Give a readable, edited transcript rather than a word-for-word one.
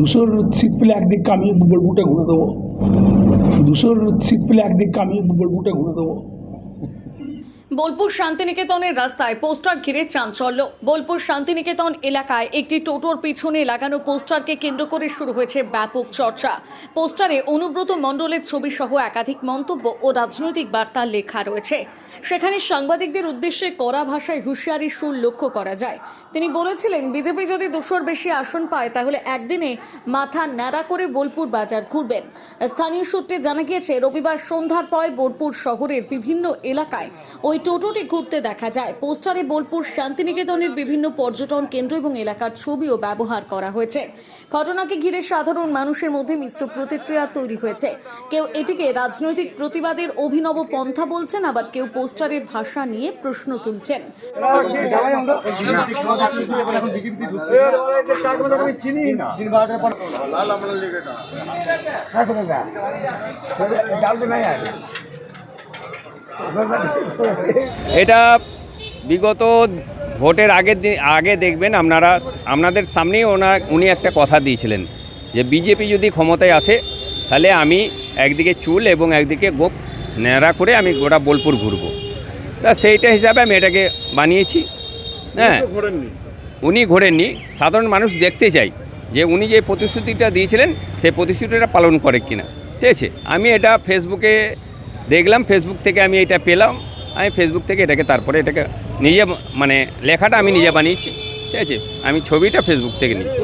200 seat পেলে একদিকে আমি বোলপুরটা ঘুরে দেবো। 200 সিট পেলে একদিকে আমি বোলপুরটা ঘুরে দেবো। বোলপুর শান্তিনিকেতনের রাস্তায় পোস্টার ঘিরে চাঞ্চল্য। বোলপুর শান্তিনিকেতন এলাকায় একটি টোটোর পিছনে লাগানো পোস্টারকে কেন্দ্র করে শুরু হয়েছে ব্যাপক চর্চা। পোস্টারে অনুব্রত মণ্ডলের ছবি সহ একাধিক মন্তব্য ও রাজনৈতিক বার্তা লেখা রয়েছে। সেখানে সাংবাদিকদের উদ্দেশ্যে কড়া ভাষায় হুঁশিয়ারির সুর লক্ষ্য করা যায়। তিনি বলেছিলেন, বিজেপি যদি 200-র বেশি আসন পায় তাহলে একদিনে মাথা ন্যাড়া করে বোলপুর বাজার ঘুরবেন। স্থানীয় সূত্রে জানা গিয়েছে, রবিবার সন্ধ্যার পর বোলপুর শহরের বিভিন্ন এলাকায় ওই টোটোটি ঘুরতে দেখা যায়। পোস্টারে বোলপুর শান্তিনিকেতনের বিভিন্ন পর্যটন কেন্দ্র এবং এলাকার ছবিও ব্যবহার করা হয়েছে। ঘটনাকে ঘিরে সাধারণ মানুষের মধ্যে মিশ্র প্রতিক্রিয়া তৈরি হয়েছে। কেউ এটিকে রাজনৈতিক প্রতিবাদের অভিনব পন্থা বলছেন, আবার কেউ পোস্টারের ভাষা নিয়ে প্রশ্ন তুলছেন। এটা বিগত ভোটের আগে দেখবেন আপনারা, আপনাদের সামনেই উনি একটা কথা দিয়েছিলেন যে বিজেপি যদি ক্ষমতায় আসে তাহলে আমি একদিকে চুল এবং একদিকে গোপ ন্যাড়া করে আমি গোটা বোলপুর ঘুরবো। তা সেইটা হিসাবে আমি এটাকে বানিয়েছি। হ্যাঁ, উনি ঘোরেননি, সাধারণ মানুষ দেখতে চাই যে উনি যে প্রতিশ্রুতিটা দিয়েছিলেন সেই প্রতিশ্রুতিটা পালন করে কিনা। ঠিক আছে, আমি এটা ফেসবুকে দেখলাম, ফেসবুক থেকে আমি এটা পেলাম, আমি ফেসবুক থেকে তারপরে এটাকে নিজে লেখাটা আমি নিজে বানিয়েছি। ঠিক আছে, আমি ছবিটা ফেসবুক থেকে নিয়েছি।